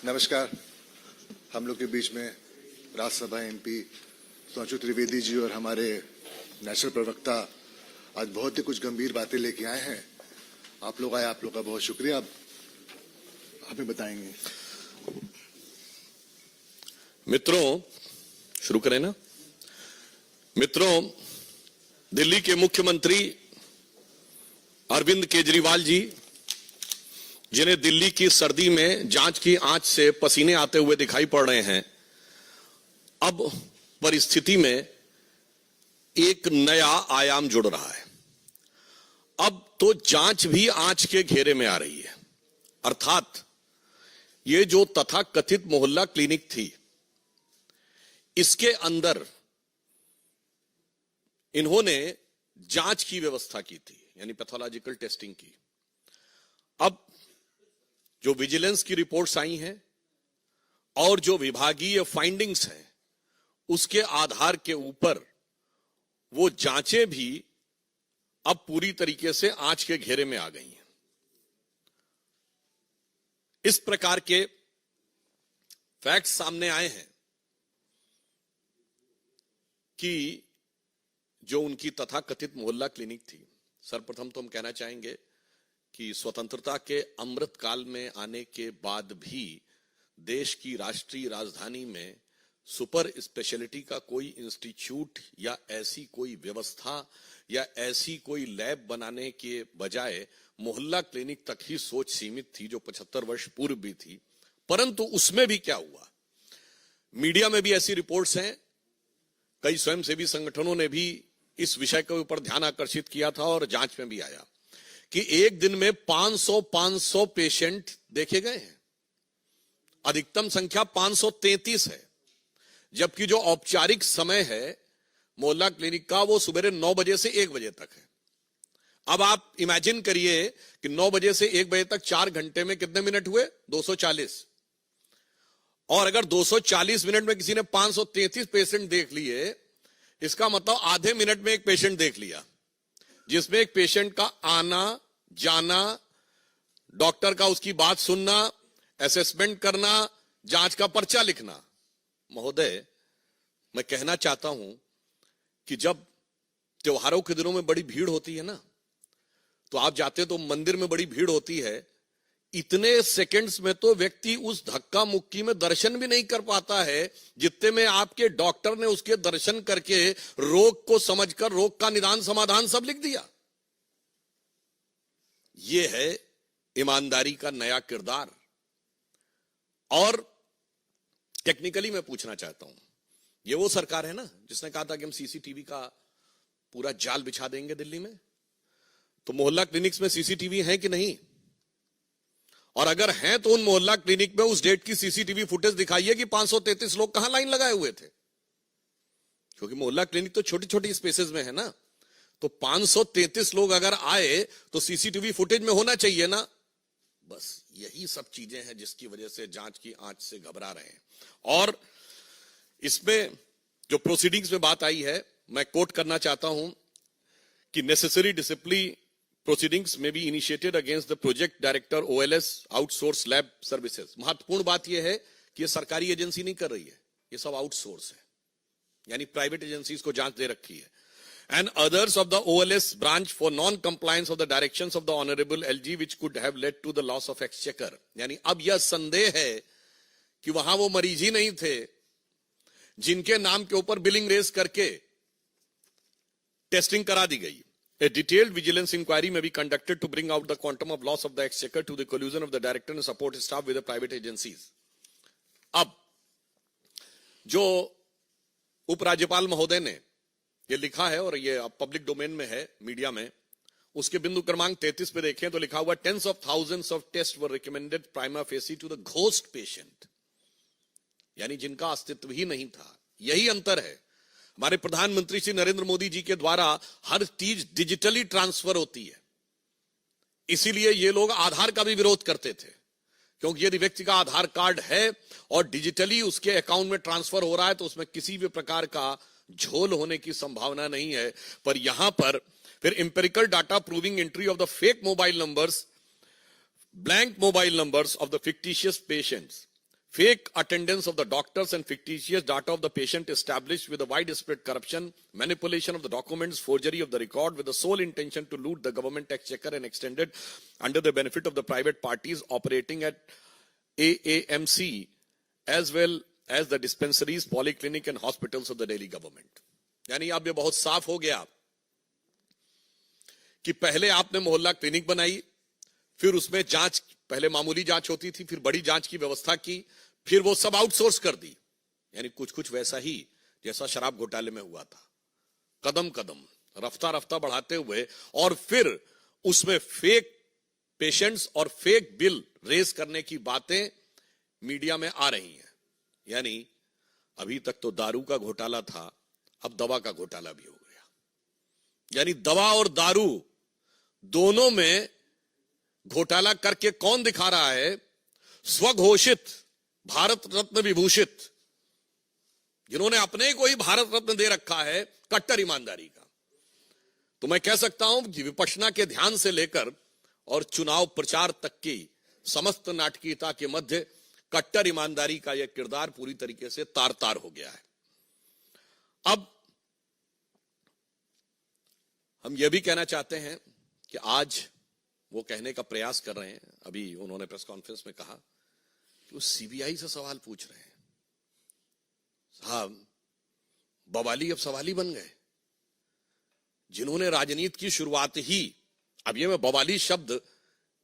नमस्कार। हम लोग के बीच में राज्यसभा एमपी सुधांशु त्रिवेदी जी और हमारे नेशनल प्रवक्ता आज बहुत ही कुछ गंभीर बातें लेके आए हैं। आप लोग आए, आप लोग का बहुत शुक्रिया। आप हमें बताएंगे। मित्रों, शुरू करें ना। मित्रों, दिल्ली के मुख्यमंत्री अरविंद केजरीवाल जी, जिन्हें दिल्ली की सर्दी में जांच की आंच से पसीने आते हुए दिखाई पड़ रहे हैं, अब परिस्थिति में एक नया आयाम जुड़ रहा है। अब तो जांच भी आंच के घेरे में आ रही है। अर्थात ये जो तथाकथित मोहल्ला क्लिनिक थी, इसके अंदर इन्होंने जांच की व्यवस्था की थी, यानी पैथोलॉजिकल टेस्टिंग की। अब जो विजिलेंस की रिपोर्ट्स आई हैं और जो विभागीय फाइंडिंग्स हैं, उसके आधार के ऊपर वो जांचें भी अब पूरी तरीके से आंच के घेरे में आ गई हैं। इस प्रकार के फैक्ट्स सामने आए हैं कि जो उनकी तथाकथित मोहल्ला क्लिनिक थी, सर्वप्रथम तो हम कहना चाहेंगे कि स्वतंत्रता के अमृत काल में आने के बाद भी देश की राष्ट्रीय राजधानी में सुपर स्पेशलिटी का कोई इंस्टीट्यूट या ऐसी कोई व्यवस्था या ऐसी कोई लैब बनाने के बजाय मोहल्ला क्लिनिक तक ही सोच सीमित थी, जो 75 वर्ष पूर्व भी थी। परंतु उसमें भी क्या हुआ, मीडिया में भी ऐसी रिपोर्ट्स हैं, कई स्वयंसेवी संगठनों ने भी इस विषय के ऊपर ध्यान आकर्षित किया था और जांच में भी आया कि एक दिन में 500 पेशेंट देखे गए हैं। अधिकतम संख्या 533 है, जबकि जो औपचारिक समय है मोहल्ला क्लिनिक का वो सुबह 9 बजे से 1 बजे तक है। अब आप इमेजिन करिए कि 9 बजे से 1 बजे तक 4 घंटे में कितने मिनट हुए, 240। और अगर 240 मिनट में किसी ने 533 पेशेंट देख लिए, इसका मतलब आधे मिनट में एक पेशेंट देख लिया, जिसमें एक पेशेंट का आना जाना, डॉक्टर का उसकी बात सुनना, असेसमेंट करना, जांच का पर्चा लिखना। महोदय, मैं कहना चाहता हूं कि जब त्योहारों के दिनों में बड़ी भीड़ होती है ना, तो आप जाते तो मंदिर में बड़ी भीड़ होती है, इतने सेकंड्स में तो व्यक्ति उस धक्का मुक्की में दर्शन भी नहीं कर पाता है जितने में आपके डॉक्टर ने उसके दर्शन करके रोग को समझकर रोग का निदान समाधान सब लिख दिया। यह है ईमानदारी का नया किरदार। और टेक्निकली मैं पूछना चाहता हूं, यह वो सरकार है ना जिसने कहा था कि हम सीसीटीवी का पूरा जाल बिछा देंगे दिल्ली में। तो मोहल्ला क्लिनिक्स में सीसीटीवी है कि नहीं? और अगर हैं तो उन मोहल्ला क्लिनिक में उस डेट की सीसीटीवी फुटेज दिखाइए कि 533 लोग कहां लाइन लगाए हुए थे। क्योंकि मोहल्ला क्लिनिक तो छोटी छोटी स्पेसेस में है ना, तो 533 लोग अगर आए तो सीसीटीवी फुटेज में होना चाहिए ना। बस यही सब चीजें हैं जिसकी वजह से जांच की आंच से घबरा रहे हैं। और इसमें जो प्रोसीडिंग्स में बात आई है, मैं कोट करना चाहता हूं कि necessary discipline proceedings may be initiated against the project director OLS outsource lab services। महत्वपूर्ण बात यह है कि ये सरकारी एजेंसी नहीं कर रही है, ये सब आउटसोर्स है, यानी प्राइवेट एजेंसीज को जांच दे रखी है। And others of the OLS branch for non-compliance of the directions of the honorable LG which could have led to the loss of exchequer। यानी अब यह संदेह है कि वहां वो मरीज ही नहीं थे जिनके नाम के ऊपर बिलिंग रेस करके टेस्टिंग करा दी गई। A detailed vigilance inquiry may be conducted to bring out the quantum of loss of the exchequer to the collusion of the director and support staff with the private agencies। अब जो उपराज्यपाल महोदय ने ये लिखा है और ये अब पब्लिक डोमेन में है मीडिया में, उसके बिंदु क्रमांक 33 पे देखें तो लिखा हुआ tens of thousands of tests were recommended prima facie to the ghost patient, यानी जिनका अस्तित्व ही नहीं था। यही अंतर है। हमारे प्रधानमंत्री श्री नरेंद्र मोदी जी के द्वारा हर चीज डिजिटली ट्रांसफर होती है, इसीलिए ये लोग आधार का भी विरोध करते थे, क्योंकि यदि व्यक्ति का आधार कार्ड है और डिजिटली उसके अकाउंट में ट्रांसफर हो रहा है तो उसमें किसी भी प्रकार का झोल होने की संभावना नहीं है। पर यहां पर फिर empirical data proving entry of the fake mobile numbers, blank mobile numbers of the fictitious patients fake attendance of the doctors and fictitious data of the patient established with a widespread corruption, manipulation of the documents, forgery of the record with the sole intention to loot the government exchequer and extended under the benefit of the private parties operating at AAMC as well as the dispensaries, polyclinic and hospitals of the Delhi government. यानी अब ये बहुत साफ हो गया कि पहले आपने मोहल्ला क्लिनिक बनाई, फिर उसमें जांच, पहले मामूली जांच होती थी, फिर बड़ी जांच की व्यवस्था की, फिर वो सब आउटसोर्स कर दी। यानी कुछ कुछ वैसा ही जैसा शराब घोटाले में हुआ था, कदम कदम रफ्ता रफ्ता बढ़ाते हुए, और फिर उसमें फेक पेशेंट्स और फेक बिल रेज करने की बातें मीडिया में आ रही हैं। यानी अभी तक तो दारू का घोटाला था, अब दवा का घोटाला भी हो गया। यानी दवा और दारू दोनों में घोटाला करके कौन दिखा रहा है? स्वघोषित भारत रत्न विभूषित, जिन्होंने अपने को ही भारत रत्न दे रखा है कट्टर ईमानदारी का। तो मैं कह सकता हूं कि विपक्षना के ध्यान से लेकर और चुनाव प्रचार तक की समस्त नाटकीयता के मध्य कट्टर ईमानदारी का यह किरदार पूरी तरीके से तार तार हो गया है। अब हम यह भी कहना चाहते हैं कि आज वो कहने का प्रयास कर रहे हैं, अभी उन्होंने प्रेस कॉन्फ्रेंस में कहा कि वो सीबीआई से सवाल पूछ रहे हैं। साहब, बवाली अब सवाली बन गए, जिन्होंने राजनीति की शुरुआत ही, अब ये मैं बवाली शब्द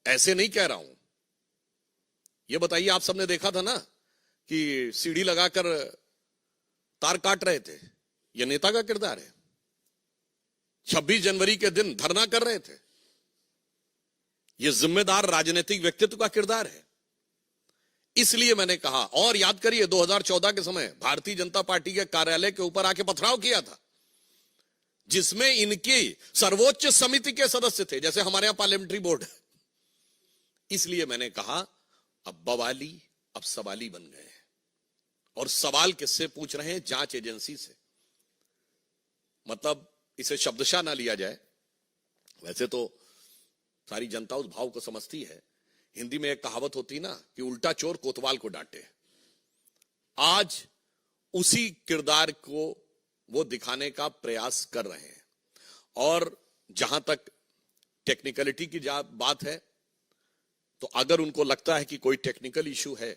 ऐसे नहीं कह रहा हूं, ये बताइए, आप सबने देखा था ना कि सीढ़ी लगाकर तार काट रहे थे, ये नेता का किरदार है। 26 जनवरी के दिन धरना कर रहे थे, यह जिम्मेदार राजनीतिक व्यक्तित्व का किरदार है। इसलिए मैंने कहा, और याद करिए 2014 के समय भारतीय जनता पार्टी के कार्यालय के ऊपर आके पथराव किया था, जिसमें इनकी सर्वोच्च समिति के सदस्य थे, जैसे हमारे यहां पार्लियामेंट्री बोर्ड है। इसलिए मैंने कहा अब बवाली अब सवाली बन गए हैं, और सवाल किससे पूछ रहे हैं? जांच एजेंसी से। मतलब इसे शब्दशः ना लिया जाए, वैसे तो सारी जनता उस भाव को समझती है। हिंदी में एक कहावत होती ना कि उल्टा चोर कोतवाल को डांटे। आज उसी किरदार को वो दिखाने का प्रयास कर रहे हैं। और जहां तक टेक्निकलिटी की बात है, तो अगर उनको लगता है कि कोई टेक्निकल इश्यू है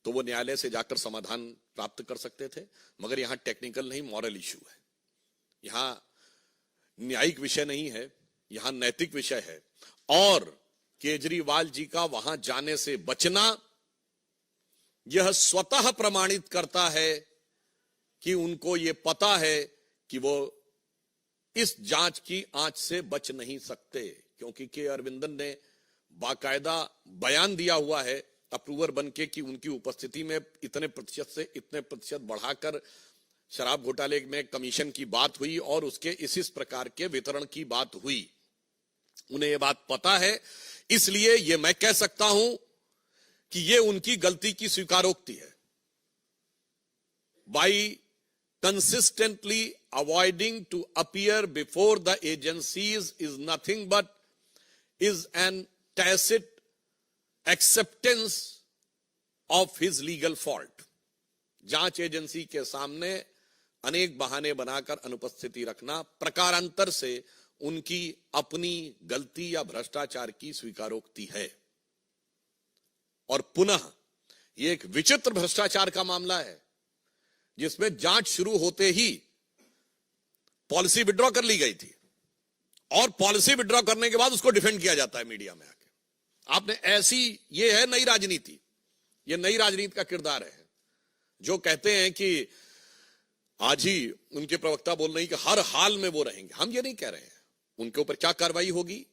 तो वो न्यायालय से जाकर समाधान प्राप्त कर सकते थे, मगर यहां टेक्निकल नहीं, मॉरल इश्यू है। यहां न्यायिक विषय नहीं है, यहां नैतिक विषय है। और केजरीवाल जी का वहां जाने से बचना यह स्वतः प्रमाणित करता है कि उनको यह पता है कि वो इस जांच की आंच से बच नहीं सकते, क्योंकि के अरविंदन ने बाकायदा बयान दिया हुआ है अप्रूवर बनके कि उनकी उपस्थिति में इतने प्रतिशत से इतने प्रतिशत बढ़ाकर शराब घोटाले में कमीशन की बात हुई और उसके इस प्रकार के वितरण की बात हुई। उन्हें यह बात पता है, इसलिए यह मैं कह सकता हूं कि यह उनकी गलती की स्वीकारोक्ति है। By consistently avoiding to appear before the agencies is nothing but is an tacit acceptance of his legal fault. जांच एजेंसी के सामने अनेक बहाने बनाकर अनुपस्थिति रखना प्रकारांतर से उनकी अपनी गलती या भ्रष्टाचार की स्वीकारोक्ति है। और पुनः यह एक विचित्र भ्रष्टाचार का मामला है, जिसमें जांच शुरू होते ही पॉलिसी विड्रॉ कर ली गई थी, और पॉलिसी विड्रॉ करने के बाद उसको डिफेंड किया जाता है मीडिया में आके। आपने ऐसी, ये है नई राजनीति, ये नई राजनीति का किरदार है। जो कहते हैं कि आज ही उनके प्रवक्ता बोल रहे हैं कि हर हाल में वो रहेंगे, हम ये नहीं कह रहे हैं। उनके ऊपर क्या कार्रवाई होगी,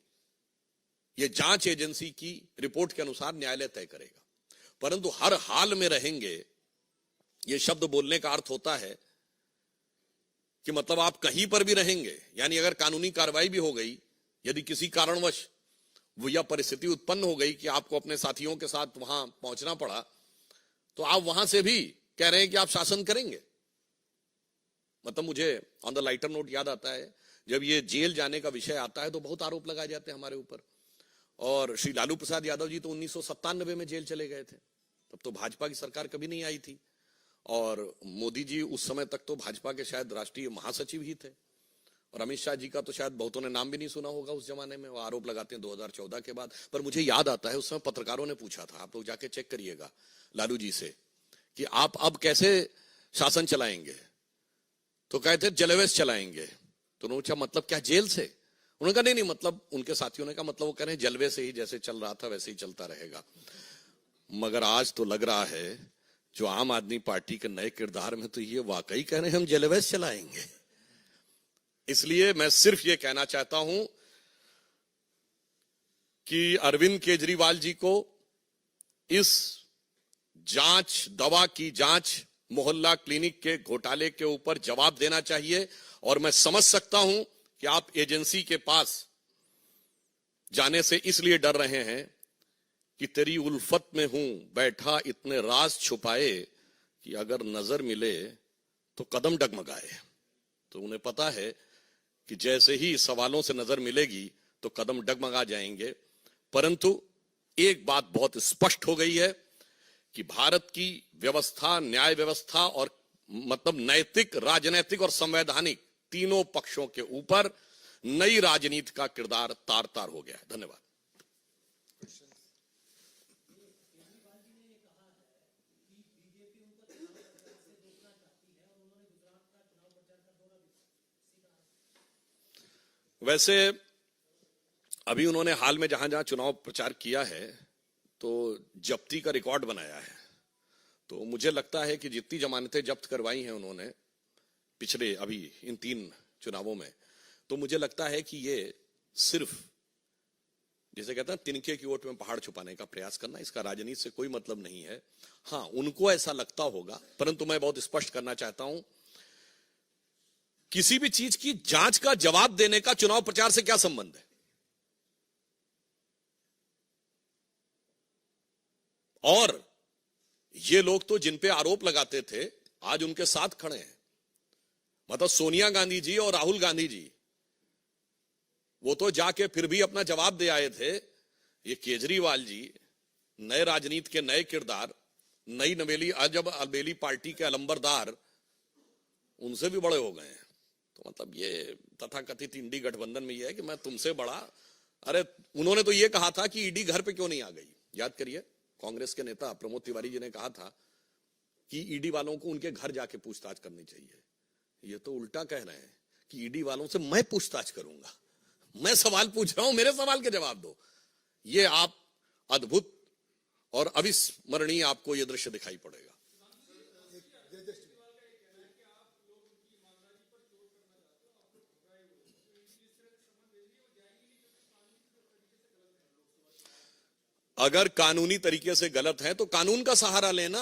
ये जांच एजेंसी की रिपोर्ट के अनुसार न्यायालय तय करेगा। परंतु हर हाल में रहेंगे, ये शब्द बोलने का अर्थ होता है कि मतलब आप कहीं पर भी रहेंगे। यानी अगर कानूनी कार्रवाई भी हो गई, यदि किसी कारणवश वो यह परिस्थिति उत्पन्न हो गई कि आपको अपने साथियों के साथ वहां पहुंचना पड़ा, तो आप वहां से भी कह रहे हैं कि आप शासन करेंगे। मतलब मुझे ऑन द लाइटर नोट याद आता है, जब ये जेल जाने का विषय आता है तो बहुत आरोप लगाए जाते हैं हमारे ऊपर। और श्री लालू प्रसाद यादव जी तो 1997 में जेल चले गए थे, तो अब तो भाजपा की सरकार कभी नहीं आई थी, और मोदी जी उस समय तक तो भाजपा के शायद राष्ट्रीय महासचिव ही थे, और अमित शाह जी का तो शायद बहुतों ने नाम भी नहीं सुना होगा उस जमाने में। वो आरोप लगाते हैं 2014 के बाद। पर मुझे याद आता है उस समय पत्रकारों ने पूछा था, आप लोग जाके चेक करिएगा लालू जी से, कि आप अब कैसे शासन चलाएंगे, तो कहते जलवेज चलाएंगे। तो उन्होंने पूछा मतलब क्या जेल से? उन्होंने कहा नहीं, मतलब उनके साथियों ने कहा मतलब वो कह रहे हैं जलवे से ही, जैसे चल रहा था वैसे ही चलता रहेगा। मगर आज तो लग रहा है जो आम आदमी पार्टी के नए किरदार में तो ये वाकई कह रहे हैं हम जलवेज चलाएंगे। इसलिए मैं सिर्फ ये कहना चाहता हूं कि अरविंद केजरीवाल जी को इस जांच, दवा की जांच, मोहल्ला क्लिनिक के घोटाले के ऊपर जवाब देना चाहिए। और मैं समझ सकता हूं कि आप एजेंसी के पास जाने से इसलिए डर रहे हैं कि तेरी उल्फत में हूं बैठा इतने राज छुपाए कि अगर नजर मिले तो कदम डगमगाए। तो उन्हें पता है कि जैसे ही सवालों से नजर मिलेगी तो कदम डगमगा जाएंगे। परंतु एक बात बहुत स्पष्ट हो गई है कि भारत की व्यवस्था, न्याय व्यवस्था और मतलब नैतिक, राजनैतिक और संवैधानिक तीनों पक्षों के ऊपर नई राजनीति का किरदार तार तार हो गया है। धन्यवाद। वैसे अभी उन्होंने हाल में जहां जहां चुनाव प्रचार किया है तो जब्ती का रिकॉर्ड बनाया है। तो मुझे लगता है कि जितनी जमानतें जब्त करवाई हैं उन्होंने पिछले अभी इन 3 चुनावों में, तो मुझे लगता है कि ये सिर्फ जैसे कहते हैं तिनके की ओट में पहाड़ छुपाने का प्रयास करना, इसका राजनीति से कोई मतलब नहीं है। हां, उनको ऐसा लगता होगा, परंतु मैं बहुत स्पष्ट करना चाहता हूं, किसी भी चीज की जांच का जवाब देने का चुनाव प्रचार से क्या संबंध है? और ये लोग तो जिन पे आरोप लगाते थे आज उनके साथ खड़े हैं। मतलब सोनिया गांधी जी और राहुल गांधी जी, वो तो जाके फिर भी अपना जवाब दे आए थे। ये केजरीवाल जी नए राजनीति के नए किरदार, नई नवेली अजब अलबेली पार्टी के अलंबरदार, उनसे भी बड़े हो गए हैं। तो मतलब ये तथाकथित इंडी गठबंधन में ये है कि मैं तुमसे बड़ा। अरे उन्होंने तो ये कहा था कि ईडी घर पे क्यों नहीं आ गई, याद करिए। कांग्रेस के नेता प्रमोद तिवारी जी ने कहा था कि ईडी वालों को उनके घर जाके पूछताछ करनी चाहिए। ये तो उल्टा कह रहे हैं कि ईडी वालों से मैं पूछताछ करूंगा। मैं सवाल पूछ रहा हूं, मेरे सवाल के जवाब दो। ये आप अद्भुत और अविस्मरणीय आपको यह दृश्य दिखाई पड़ेगा। अगर कानूनी तरीके से गलत है तो कानून का सहारा लेना।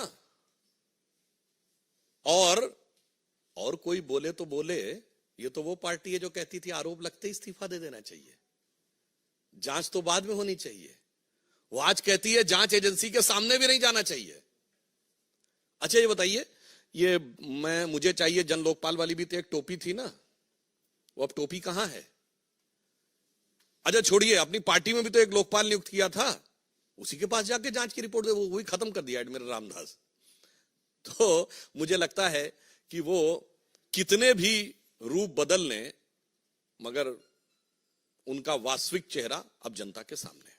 और कोई बोले तो बोले, ये तो वो पार्टी है जो कहती थी आरोप लगते ही इस्तीफा दे देना चाहिए, जांच तो बाद में होनी चाहिए। वो आज कहती है जांच एजेंसी के सामने भी नहीं जाना चाहिए। अच्छा ये बताइए, ये मुझे चाहिए जन लोकपाल वाली भी तो एक टोपी थी ना, वो अब टोपी कहां है? अच्छा छोड़िए, अपनी पार्टी में भी तो एक लोकपाल नियुक्त किया था, उसी के पास जाके जांच की रिपोर्ट दे, वो भी खत्म कर दिया एडमिरल रामदास। तो मुझे लगता है कि वो कितने भी रूप बदल लें, मगर उनका वास्तविक चेहरा अब जनता के सामने है।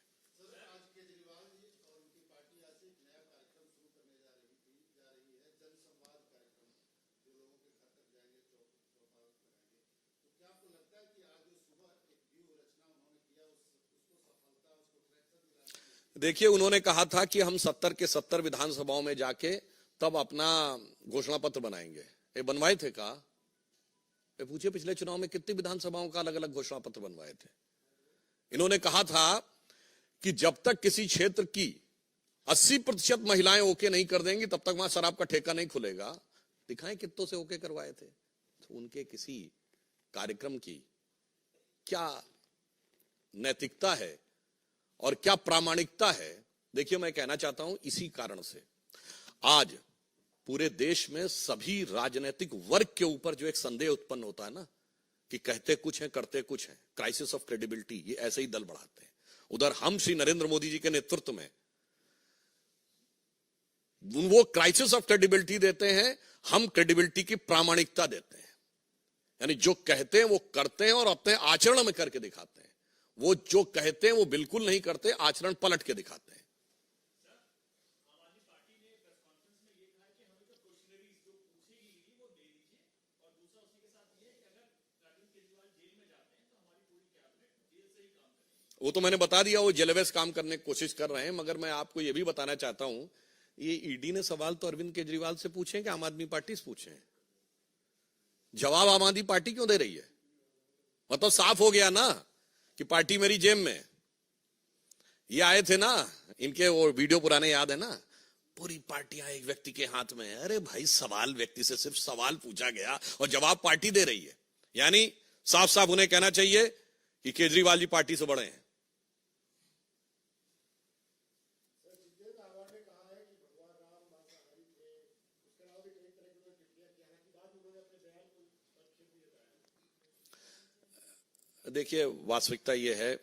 देखिए, उन्होंने कहा था कि हम 70 के 70 विधानसभाओं में जाके तब अपना घोषणा पत्र बनाएंगे। ये बनवाए थे का? ये पूछिए पिछले चुनाव में कितनी विधानसभाओं का अलग अलग घोषणा पत्र बनवाए थे। इन्होंने कहा था कि जब तक किसी क्षेत्र की 80% महिलाएं ओके नहीं कर देंगी तब तक वहां शराब का ठेका नहीं खुलेगा। दिखाएं कितनों से ओके करवाए थे। तो उनके किसी कार्यक्रम की क्या नैतिकता है और क्या प्रामाणिकता है। देखिए, मैं कहना चाहता हूं इसी कारण से आज पूरे देश में सभी राजनीतिक वर्ग के ऊपर जो एक संदेह उत्पन्न होता है ना, कि कहते कुछ हैं करते कुछ हैं, क्राइसिस ऑफ क्रेडिबिलिटी, ये ऐसे ही दल बढ़ाते हैं। उधर हम श्री नरेंद्र मोदी जी के नेतृत्व में वो क्राइसिस ऑफ क्रेडिबिलिटी देते हैं, हम क्रेडिबिलिटी की प्रामाणिकता देते हैं। यानी जो कहते हैं वो करते हैं और अपने आचरण में करके दिखाते हैं। वो जो कहते हैं वो बिल्कुल नहीं करते, आचरण पलट के दिखाते हैं। वो तो मैंने बता दिया, वो जेलवेस काम करने की कोशिश कर रहे हैं। मगर मैं आपको ये भी बताना चाहता हूं, ये ईडी ने सवाल तो अरविंद केजरीवाल से पूछे कि आम आदमी पार्टी से पूछे हैं? जवाब आम आदमी पार्टी क्यों दे रही है? मतलब साफ हो गया ना कि पार्टी मेरी जेब में। ये आए थे ना, इनके वो वीडियो पुराने याद है ना, पूरी पार्टियां एक व्यक्ति के हाथ में है। अरे भाई, सवाल व्यक्ति से सिर्फ सवाल पूछा गया और जवाब पार्टी दे रही है। यानी साफ साफ उन्हें कहना चाहिए कि केजरीवाल जी पार्टी से बड़े हैं। देखिए, वास्तविकता यह है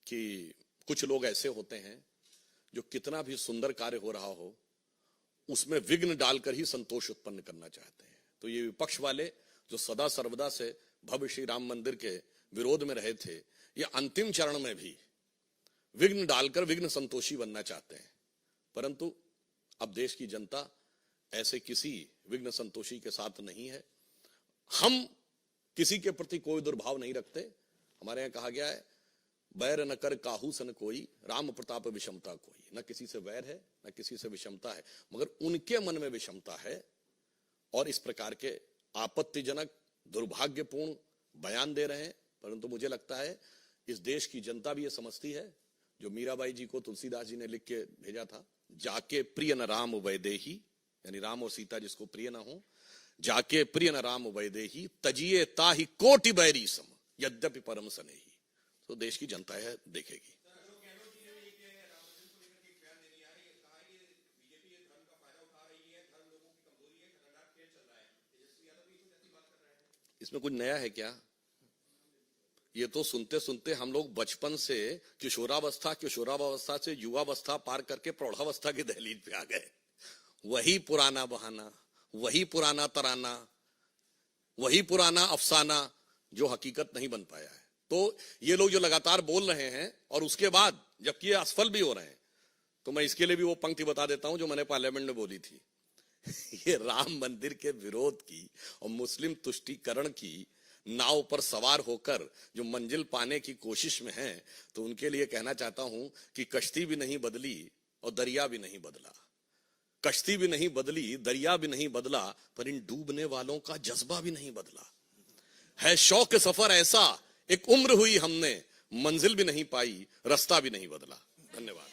कि कुछ लोग ऐसे होते हैं जो कितना भी सुंदर कार्य हो रहा हो उसमें विघ्न डालकर ही संतोष उत्पन्न करना चाहते हैं। तो ये विपक्ष वाले जो सदा सर्वदा से भव्य श्री राम मंदिर के विरोध में रहे थे, ये अंतिम चरण में भी विघ्न डालकर विघ्न संतोषी बनना चाहते हैं। परंतु अब देश की जनता ऐसे किसी विघ्न संतोषी के साथ नहीं है। हम किसी के प्रति कोई दुर्भाव नहीं रखते। हमारे यहां कहा गया है, बैर न कर काहू सन कोई, राम प्रताप विषमता कोई। न किसी से वैर है, न किसी से विषमता है, मगर उनके मन में विषमता है और इस प्रकार के आपत्तिजनक दुर्भाग्यपूर्ण बयान दे रहे हैं। परंतु मुझे लगता है इस देश की जनता भी ये समझती है, जो मीराबाई जी को तुलसीदास जी ने लिख के भेजा था, जाके प्रिय न राम वैदेही, यानी राम और सीता जिसको प्रिय ना हो, जाके प्रिय न राम वैदेही, तजिए ताहि कोटि बैरी सम, यद्यपि परम सनेही। तो देश की जनता है देखेगी। इसमें कुछ नया है क्या? ये तो सुनते सुनते हम लोग बचपन से किशोरावस्था से युवावस्था पार करके प्रौढ़ावस्था की दहलीज पे आ गए। वही पुराना बहाना, वही पुराना तराना, वही पुराना अफसाना जो हकीकत नहीं बन पाया है। तो ये लोग जो लगातार बोल रहे हैं और उसके बाद जबकि ये असफल भी हो रहे हैं, तो मैं इसके लिए भी वो पंक्ति बता देता हूं जो मैंने पार्लियामेंट में बोली थी। ये राम मंदिर के विरोध की और मुस्लिम तुष्टीकरण की नाव पर सवार होकर जो मंजिल पाने की कोशिश में हैं, तो उनके लिए कहना चाहता हूं कि कश्ती भी नहीं बदली और दरिया भी नहीं बदला। कश्ती भी नहीं बदली, दरिया भी नहीं बदला, पर इन डूबने वालों का जज्बा भी नहीं बदला है। शौक सफर ऐसा, एक उम्र हुई हमने, मंजिल भी नहीं पाई, रास्ता भी नहीं बदला। धन्यवाद।